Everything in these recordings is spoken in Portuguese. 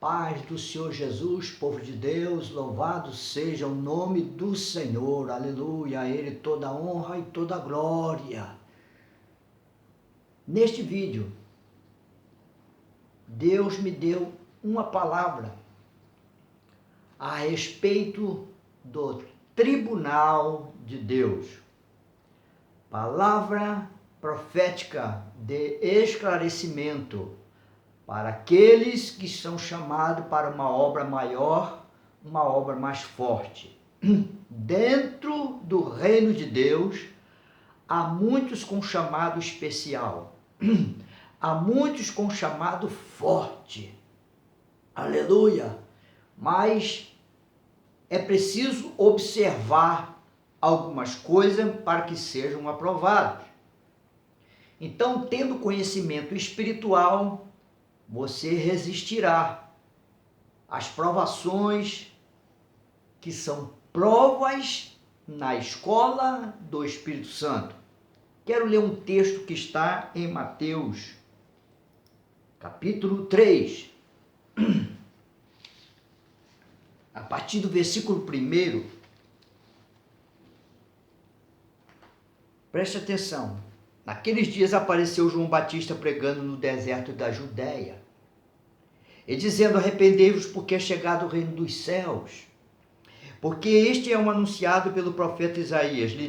Paz do Senhor Jesus, povo de Deus, louvado seja o nome do Senhor, aleluia, a Ele toda a honra e toda a glória. Neste vídeo, Deus me deu uma palavra a respeito do tribunal de Deus. Palavra profética de esclarecimento para aqueles que são chamados para uma obra maior, uma obra mais forte. Dentro do reino de Deus, há muitos com chamado especial, há muitos com chamado forte, aleluia, mas é preciso observar algumas coisas para que sejam aprovados. Então, tendo conhecimento espiritual, você resistirá às provações que são provas na escola do Espírito Santo. Quero ler um texto que está em Mateus, capítulo 3. A partir do versículo 1, preste atenção. Naqueles dias apareceu João Batista pregando no deserto da Judéia, e dizendo: arrependei-vos, porque é chegado o reino dos céus. Porque este é um anunciado pelo profeta Isaías, que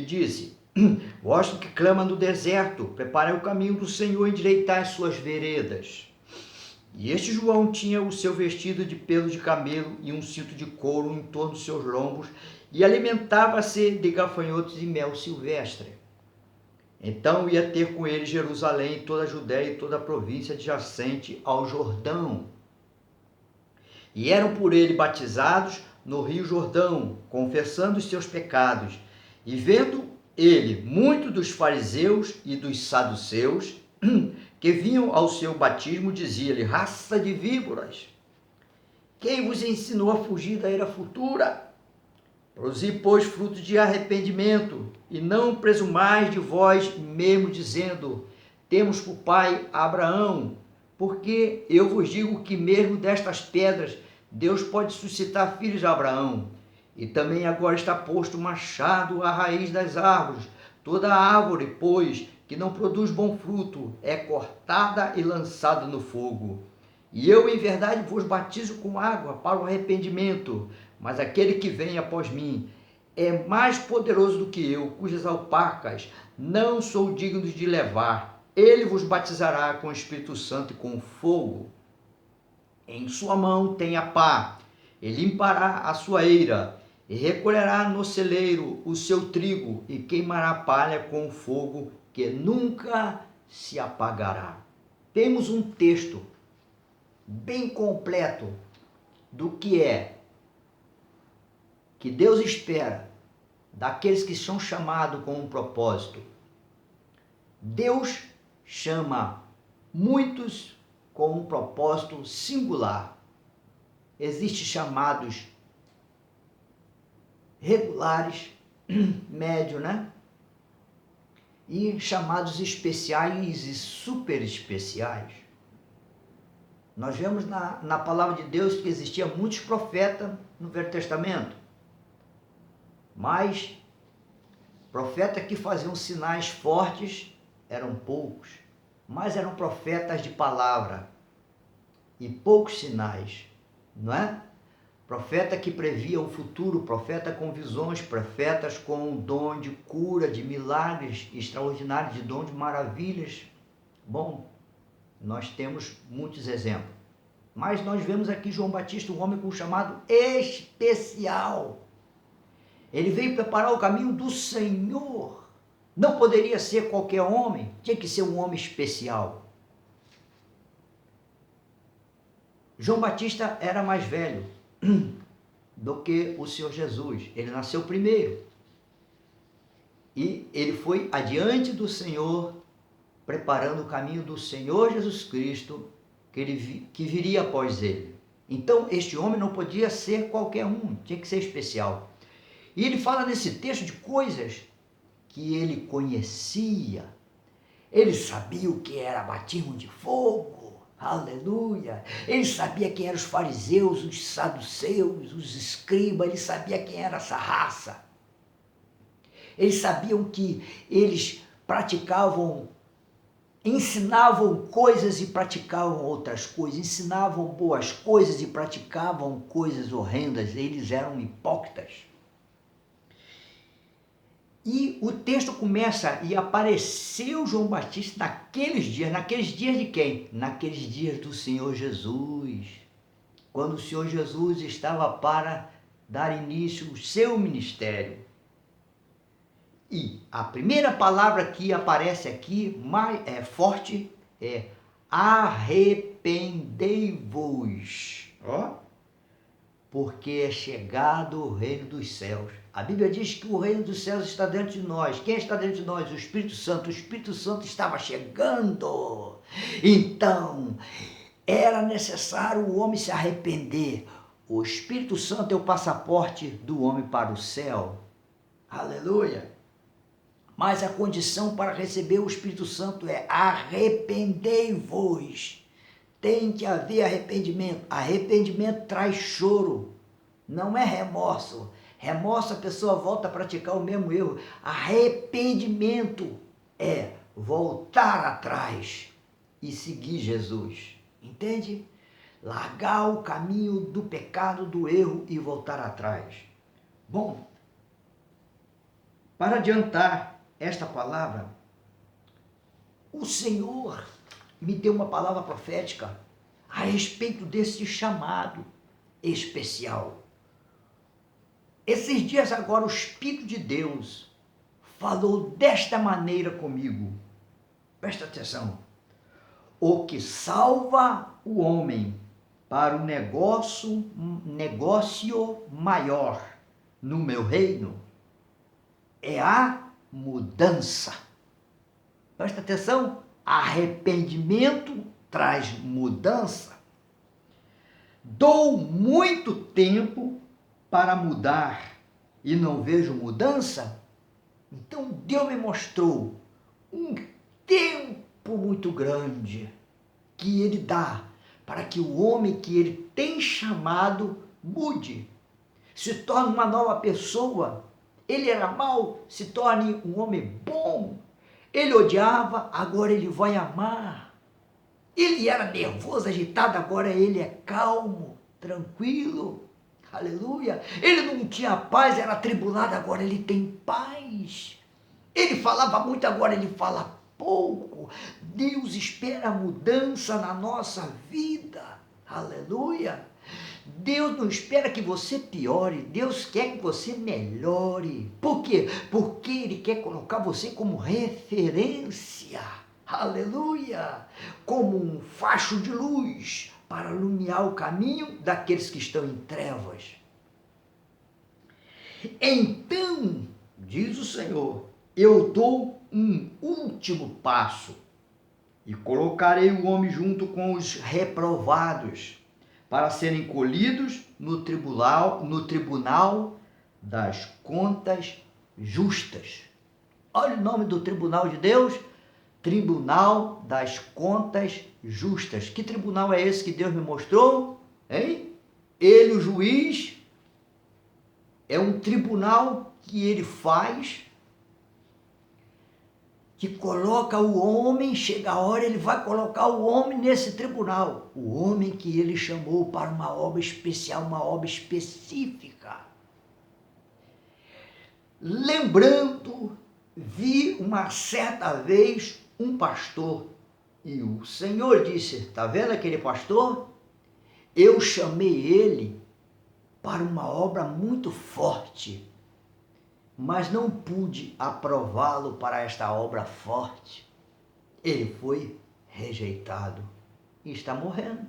disse, vós que clama no deserto, preparem o caminho do Senhor, endireitai as suas veredas. E este João tinha o seu vestido de pelo de camelo e um cinto de couro em torno dos seus lombos, e alimentava-se de gafanhotos e mel silvestre. Então ia ter com ele Jerusalém, toda a Judéia e toda a província adjacente ao Jordão. E eram por ele batizados no rio Jordão, confessando os seus pecados. E vendo ele muitos dos fariseus e dos saduceus que vinham ao seu batismo, dizia-lhe: raça de víboras, quem vos ensinou a fugir da era futura? Produzi, pois, fruto de arrependimento, e não presumais de vós mesmo, dizendo: temos por pai Abraão, porque eu vos digo que mesmo destas pedras Deus pode suscitar filhos a Abraão. E também agora está posto o machado à raiz das árvores. Toda árvore, pois, que não produz bom fruto, é cortada e lançada no fogo. E eu, em verdade, vos batizo com água para o arrependimento, mas aquele que vem após mim é mais poderoso do que eu, cujas alpacas não sou digno de levar. Ele vos batizará com o Espírito Santo e com fogo. Em sua mão tem a pá, e limpará a sua eira, e recolherá no celeiro o seu trigo, e queimará a palha com o fogo, que nunca se apagará. Temos um texto bem completo do que Deus espera daqueles que são chamados com um propósito. Deus chama muitos com um propósito singular. Existem chamados regulares, médio, e chamados especiais e super especiais. Nós vemos na palavra de Deus que existia muitos profetas no Velho Testamento, mas profetas que faziam sinais fortes eram poucos, mas eram profetas de palavra e poucos sinais, não é? Profeta que previa o futuro, profeta com visões, profetas com o dom de cura, de milagres extraordinários, de dom de maravilhas. Bom, nós temos muitos exemplos. Mas nós vemos aqui João Batista, um homem com um chamado especial. Ele veio preparar o caminho do Senhor. Não poderia ser qualquer homem, tinha que ser um homem especial. João Batista era mais velho do que o Senhor Jesus. Ele nasceu primeiro. E ele foi adiante do Senhor, preparando o caminho do Senhor Jesus Cristo, que viria após ele. Então, este homem não podia ser qualquer um, tinha que ser especial. E ele fala nesse texto de coisas que ele conhecia. Ele sabia o que era batismo de fogo. Aleluia! Ele sabia quem eram os fariseus, os saduceus, os escribas, ele sabia quem era essa raça. Eles sabiam que eles praticavam, ensinavam coisas e praticavam outras coisas, ensinavam boas coisas e praticavam coisas horrendas, eles eram hipócritas. E o texto começa, e apareceu João Batista naqueles dias de quem? Naqueles dias do Senhor Jesus, quando o Senhor Jesus estava para dar início ao seu ministério. E a primeira palavra que aparece aqui, mais forte, é arrependei-vos, porque é chegado o reino dos céus. A Bíblia diz que o reino dos céus está dentro de nós. Quem está dentro de nós? O Espírito Santo. O Espírito Santo estava chegando. Então, era necessário o homem se arrepender. O Espírito Santo é o passaporte do homem para o céu. Aleluia! Mas a condição para receber o Espírito Santo é arrependei-vos. Tem que haver arrependimento. Arrependimento traz choro, não é remorso. Remorso, a pessoa volta a praticar o mesmo erro. Arrependimento é voltar atrás e seguir Jesus. Entende? Largar o caminho do pecado, do erro e voltar atrás. Bom, para adiantar esta palavra, o Senhor me deu uma palavra profética a respeito desse chamado especial. Esses dias agora o Espírito de Deus falou desta maneira comigo. Presta atenção. O que salva o homem para um negócio maior no meu reino é a mudança. Presta atenção. Arrependimento traz mudança. Dou muito tempo para mudar e não vejo mudança? Então Deus me mostrou um tempo muito grande que Ele dá para que o homem que Ele tem chamado mude, se torne uma nova pessoa. Ele era mau, se torne um homem bom. Ele odiava, agora ele vai amar. Ele era nervoso, agitado, agora ele é calmo, tranquilo. Aleluia. Ele não tinha paz, era atribulado, agora ele tem paz. Ele falava muito, agora ele fala pouco. Deus espera a mudança na nossa vida. Aleluia. Deus não espera que você piore, Deus quer que você melhore. Por quê? Porque Ele quer colocar você como referência. Aleluia. Como um facho de luz para iluminar o caminho daqueles que estão em trevas. Então, diz o Senhor, eu dou um último passo e colocarei o homem junto com os reprovados para serem colhidos no tribunal das contas justas. Olha o nome do tribunal de Deus, Tribunal das Contas Justas. Que tribunal é esse que Deus me mostrou? Hein? Ele, o juiz, é um tribunal que ele faz, que coloca o homem, chega a hora, ele vai colocar o homem nesse tribunal. O homem que ele chamou para uma obra especial, uma obra específica. Lembrando, vi uma certa vez um pastor e o Senhor disse, está vendo aquele pastor? Eu chamei ele para uma obra muito forte, mas não pude aprová-lo para esta obra forte. Ele foi rejeitado e está morrendo.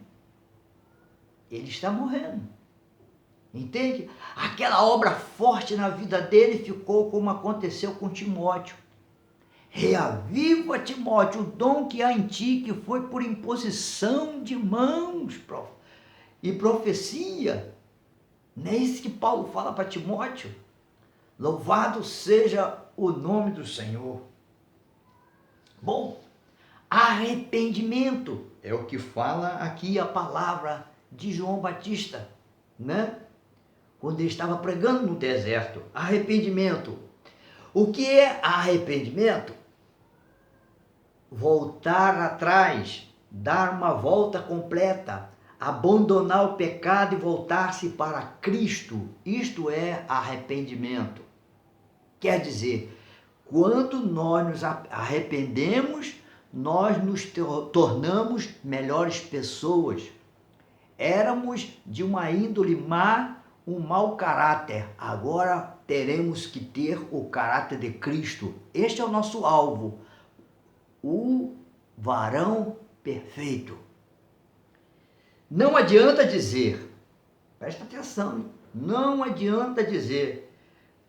Ele está morrendo. Entende? Aquela obra forte na vida dele ficou como aconteceu com Timóteo. Reaviva, Timóteo, o dom que há em ti, que foi por imposição de mãos e profecia. Não é isso que Paulo fala para Timóteo? Louvado seja o nome do Senhor. Bom, arrependimento É o que fala aqui a palavra de João Batista, né? Quando ele estava pregando no deserto, arrependimento. O que é arrependimento? Voltar atrás, dar uma volta completa, abandonar o pecado e voltar-se para Cristo. Isto é arrependimento. Quer dizer, quando nós nos arrependemos, nós nos tornamos melhores pessoas. Éramos de uma índole má, um mau caráter. Agora teremos que ter o caráter de Cristo. Este é o nosso alvo, o varão perfeito. Não adianta dizer, presta atenção, hein? Não adianta dizer,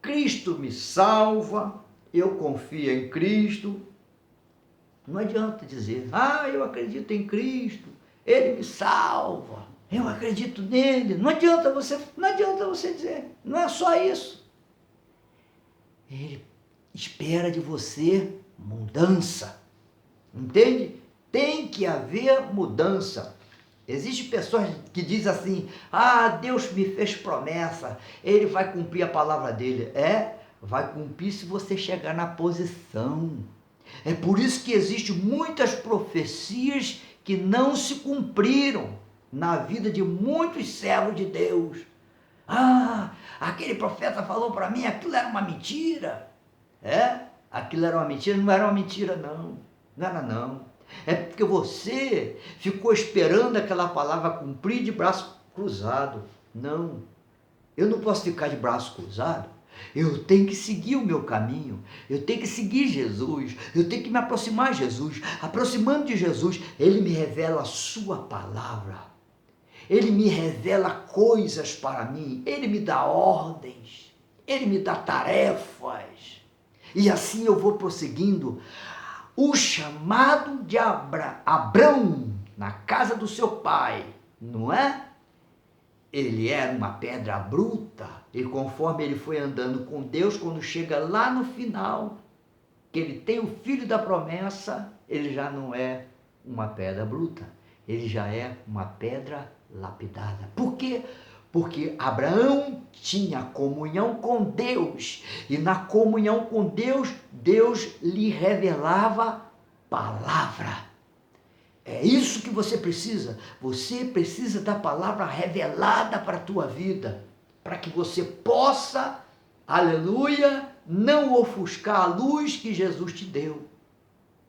Cristo me salva, eu confio em Cristo. Não adianta dizer, eu acredito em Cristo, Ele me salva, eu acredito nele. Não adianta você dizer, não é só isso. Ele espera de você mudança, entende? Tem que haver mudança. Existem pessoas que dizem assim, Deus me fez promessa, Ele vai cumprir a palavra dele. Vai cumprir se você chegar na posição. É por isso que existem muitas profecias que não se cumpriram na vida de muitos servos de Deus. Aquele profeta falou para mim, aquilo era uma mentira. Aquilo era uma mentira? Não era uma mentira, não. Não era, não. É porque você ficou esperando aquela palavra cumprir de braço cruzado. Não. Eu não posso ficar de braço cruzado. Eu tenho que seguir o meu caminho, eu tenho que seguir Jesus, eu tenho que me aproximar de Jesus. Aproximando de Jesus, Ele me revela a sua palavra, Ele me revela coisas para mim, Ele me dá ordens, Ele me dá tarefas, e assim eu vou prosseguindo. O chamado de Abrão na casa do seu pai, não é? Ele era uma pedra bruta, e conforme ele foi andando com Deus, quando chega lá no final, que ele tem o filho da promessa, ele já não é uma pedra bruta, ele já é uma pedra lapidada. Por quê? Porque Abraão tinha comunhão com Deus, e na comunhão com Deus, Deus lhe revelava palavra. É isso que você precisa da palavra revelada para a tua vida, para que você possa, aleluia, não ofuscar a luz que Jesus te deu,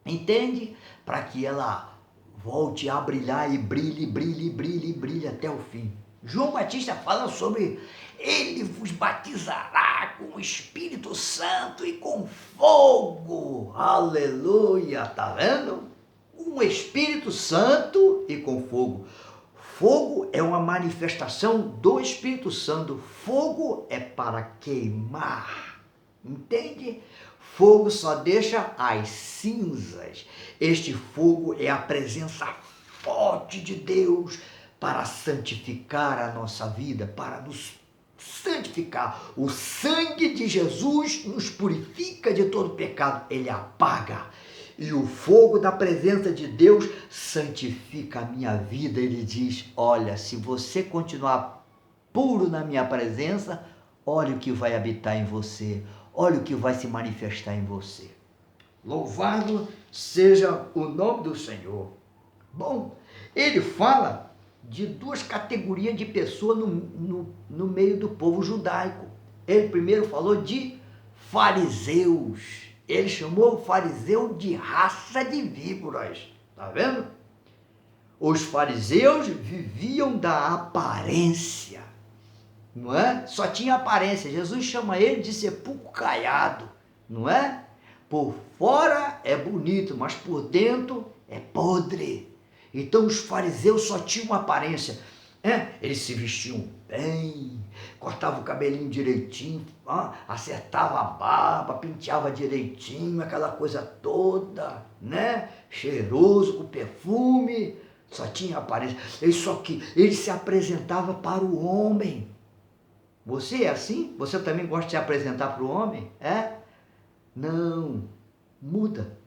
entende? Para que ela volte a brilhar e brilhe, brilhe, brilhe, brilhe até o fim. João Batista fala sobre, ele vos batizará com o Espírito Santo e com fogo, aleluia, tá vendo? Um Espírito Santo e com fogo. Fogo é uma manifestação do Espírito Santo. Fogo é para queimar. Entende? Fogo só deixa as cinzas. Este fogo é a presença forte de Deus para santificar a nossa vida, para nos santificar. O sangue de Jesus nos purifica de todo pecado. Ele apaga. E o fogo da presença de Deus santifica a minha vida. Ele diz, olha, se você continuar puro na minha presença, olha o que vai habitar em você, olha o que vai se manifestar em você. Louvado seja o nome do Senhor. Bom, ele fala de duas categorias de pessoas no meio do povo judaico. Ele primeiro falou de fariseus. Ele chamou o fariseu de raça de víboras, tá vendo? Os fariseus viviam da aparência, não é? Só tinha aparência. Jesus chama ele de sepulcro caiado, não é? Por fora é bonito, mas por dentro é podre. Então os fariseus só tinham uma aparência. Eles se vestiam bem, cortavam o cabelinho direitinho, acertava a barba, penteava direitinho, aquela coisa toda, né? Cheiroso, com perfume, só tinha aparência. Só que ele se apresentava para o homem. Você é assim? Você também gosta de se apresentar para o homem? Não, muda.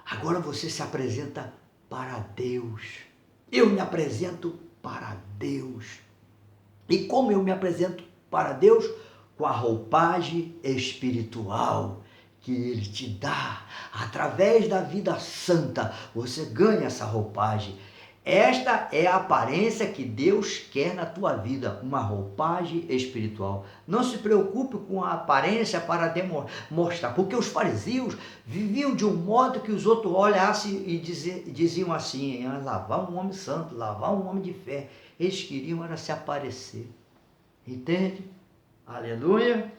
Agora você se apresenta para Deus. Eu me apresento para Deus. E como eu me apresento para Deus? Com a roupagem espiritual que Ele te dá. Através da vida santa, você ganha essa roupagem. Esta é a aparência que Deus quer na tua vida, uma roupagem espiritual. Não se preocupe com a aparência para mostrar, porque os fariseus viviam de um modo que os outros olhassem e diziam assim: lá vai um homem santo, lá vai um homem de fé. Eles queriam era se aparecer. Entende? Aleluia!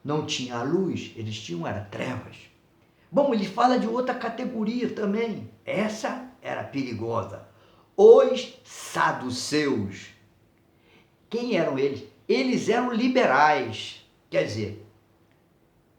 Não tinha luz, eles tinham era trevas. Bom, ele fala de outra categoria também. Essa era perigosa. Os saduceus. Quem eram eles? Eles eram liberais. Quer dizer,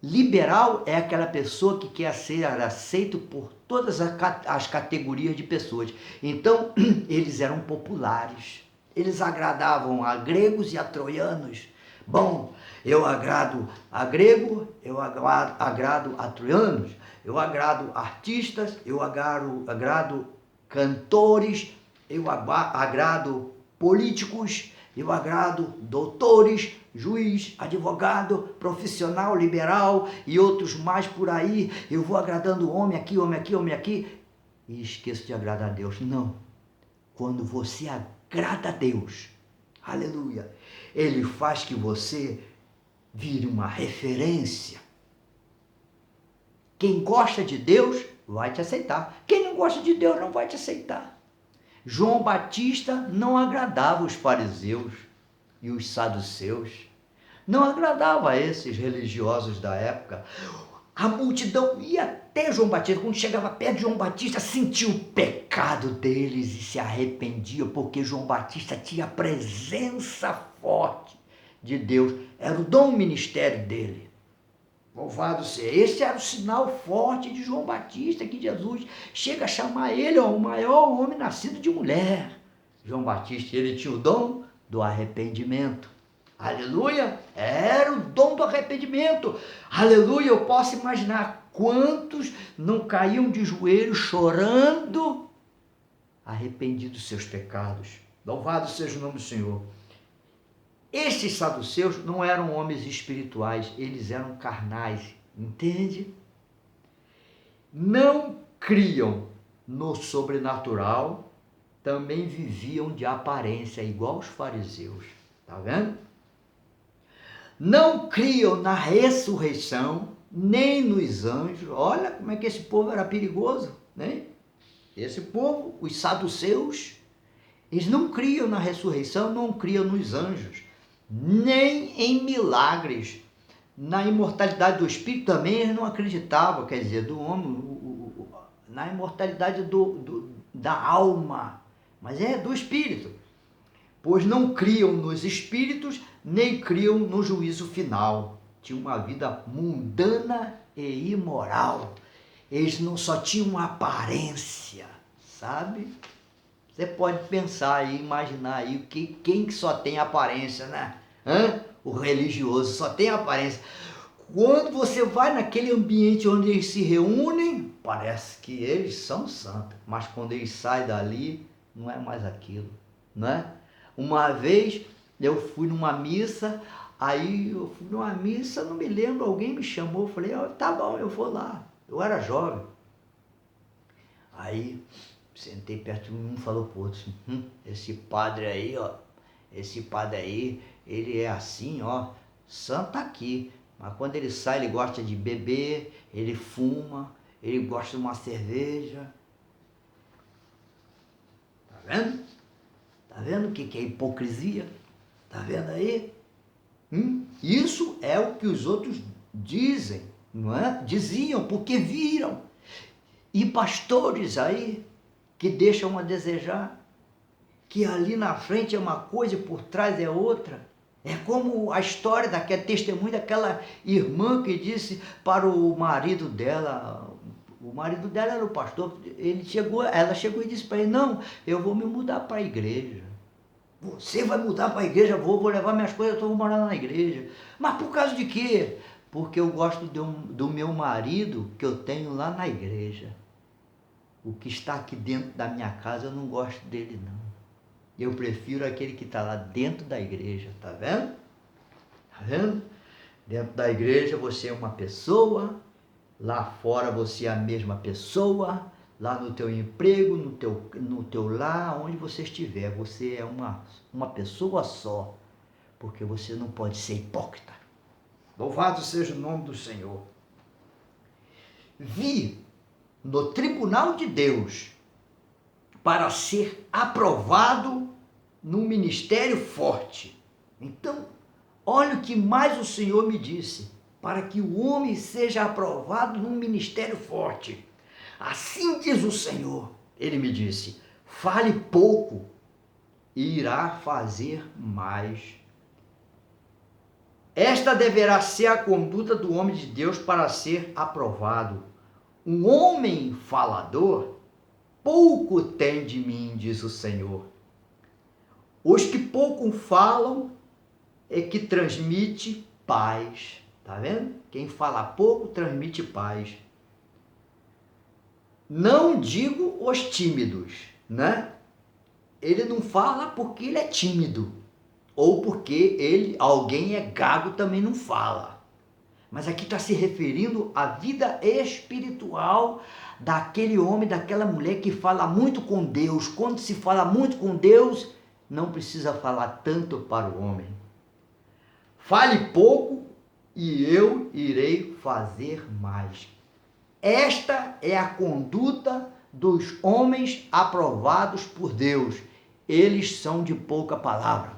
liberal é aquela pessoa que quer ser aceito por todas as categorias de pessoas. Então, eles eram populares. Eles agradavam a gregos e a troianos. Bom, eu agrado a grego, eu agrado a troianos, eu agrado artistas, eu agrado cantores, eu agrado políticos, eu agrado doutores, juiz, advogado, profissional, liberal e outros mais por aí. Eu vou agradando homem aqui, homem aqui, homem aqui e esqueço de agradar a Deus. Não. Quando você agrada a Deus, aleluia, Ele faz que você vire uma referência. Quem gosta de Deus vai te aceitar. Quem não gosta de Deus não vai te aceitar. João Batista não agradava os fariseus e os saduceus. Não agradava a esses religiosos da época. A multidão ia até João Batista. Quando chegava perto de João Batista, sentia o pecado deles e se arrependia, porque João Batista tinha a presença forte de Deus. Era o dom ministério dele. Louvado seja. Esse era o sinal forte de João Batista, que Jesus chega a chamar ele, o maior homem nascido de mulher. João Batista, ele tinha o dom do arrependimento. Aleluia! Era o dom do arrependimento. Aleluia! Eu posso imaginar quantos não caíam de joelhos chorando, arrependidos dos seus pecados. Louvado seja o nome do Senhor. Estes saduceus não eram homens espirituais, eles eram carnais, entende? Não criam no sobrenatural, também viviam de aparência, igual os fariseus, tá vendo? Não criam na ressurreição, nem nos anjos. Olha como é que esse povo era perigoso, né? Esse povo, os saduceus, eles não criam na ressurreição, não criam nos anjos, nem em milagres. Na imortalidade do espírito também eles não acreditavam, quer dizer, do homem, na imortalidade da alma, mas é do espírito. Pois não criam nos espíritos, nem criam no juízo final. Tinham uma vida mundana e imoral. Eles não só tinham uma aparência, sabe? Você pode pensar e imaginar aí quem que só tem aparência, né? O religioso só tem aparência. Quando você vai naquele ambiente onde eles se reúnem, parece que eles são santos. Mas quando eles saem dali, não é mais aquilo, não é? Uma vez eu fui numa missa, não me lembro, alguém me chamou, falei, tá bom, eu vou lá. Eu era jovem. Aí sentei perto de um e falou pro outro assim, esse padre aí, ele é assim, santo aqui. Mas quando ele sai, ele gosta de beber, ele fuma, ele gosta de uma cerveja. Tá vendo? Tá vendo o que é hipocrisia? Tá vendo aí? Isso é o que os outros dizem, não é? Diziam, porque viram. E pastores aí que deixam a desejar, que ali na frente é uma coisa e por trás é outra. É como a história daquele testemunho daquela irmã que disse para o marido dela era o pastor, ela chegou e disse para ele, não, eu vou me mudar para a igreja. Você vai mudar para a igreja? Vou levar minhas coisas, eu vou morar na igreja. Mas por causa de quê? Porque eu gosto do meu marido que eu tenho lá na igreja. O que está aqui dentro da minha casa, eu não gosto dele, não. Eu prefiro aquele que está lá dentro da igreja, tá vendo? Tá vendo? Dentro da igreja você é uma pessoa, lá fora você é a mesma pessoa, lá no teu emprego, no teu lar, onde você estiver, você é uma pessoa só, porque você não pode ser hipócrita. Louvado seja o nome do Senhor. Vi no tribunal de Deus para ser aprovado num ministério forte. Então, olha o que mais o Senhor me disse, para que o homem seja aprovado num ministério forte. Assim diz o Senhor, ele me disse, fale pouco e irá fazer mais. Esta deverá ser a conduta do homem de Deus para ser aprovado. Um homem falador pouco tem de mim, diz o Senhor. Os que pouco falam é que transmite paz. Tá vendo? Quem fala pouco transmite paz. Não digo os tímidos, né? Ele não fala porque ele é tímido. Ou porque alguém é gago também não fala. Mas aqui está se referindo à vida espiritual daquele homem, daquela mulher que fala muito com Deus. Quando se fala muito com Deus, não precisa falar tanto para o homem. Fale pouco e eu irei fazer mais. Esta é a conduta dos homens aprovados por Deus. Eles são de pouca palavra.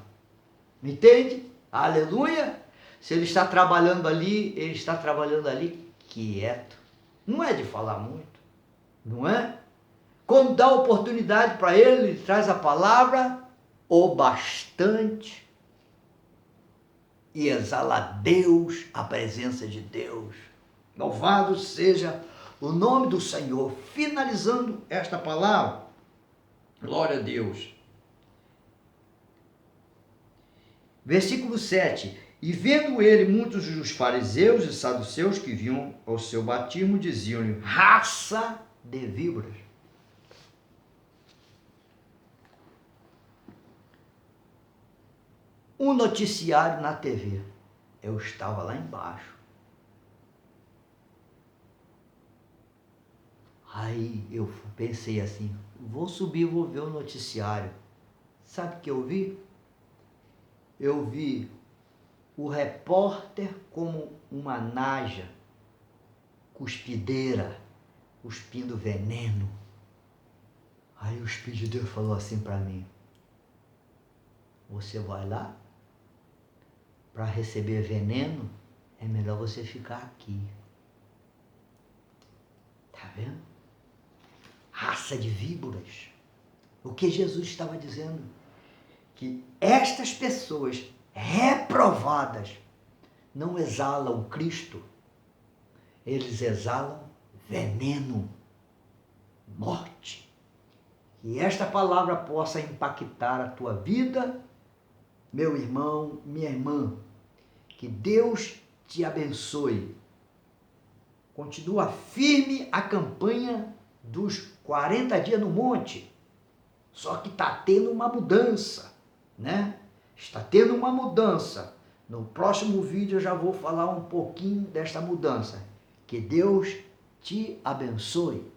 Me entende? Aleluia! Se ele está trabalhando ali, ele está trabalhando ali quieto. Não é de falar muito, não é? Quando dá oportunidade para ele, ele traz a palavra o bastante e exala a Deus, a presença de Deus. Louvado seja o nome do Senhor. Finalizando esta palavra, glória a Deus. Versículo 7. E vendo ele muitos dos fariseus e saduceus que vinham ao seu batismo, diziam-lhe, raça de víboras. Um noticiário na TV. Eu estava lá embaixo. Aí eu pensei assim, vou subir, vou ver o noticiário. Sabe o que eu vi? Eu vi o repórter como uma naja, cuspideira, cuspindo veneno. Aí o Espírito de Deus falou assim para mim, você vai lá? Para receber veneno, é melhor você ficar aqui. Tá vendo? Raça de víboras. O que Jesus estava dizendo? Que estas pessoas reprovadas não exalam Cristo, eles exalam veneno, morte. Que esta palavra possa impactar a tua vida, meu irmão, minha irmã. Que Deus te abençoe. Continua firme a campanha dos 40 dias no monte. Só que está tendo uma mudança, né? Está tendo uma mudança. No próximo vídeo eu já vou falar um pouquinho desta mudança. Que Deus te abençoe.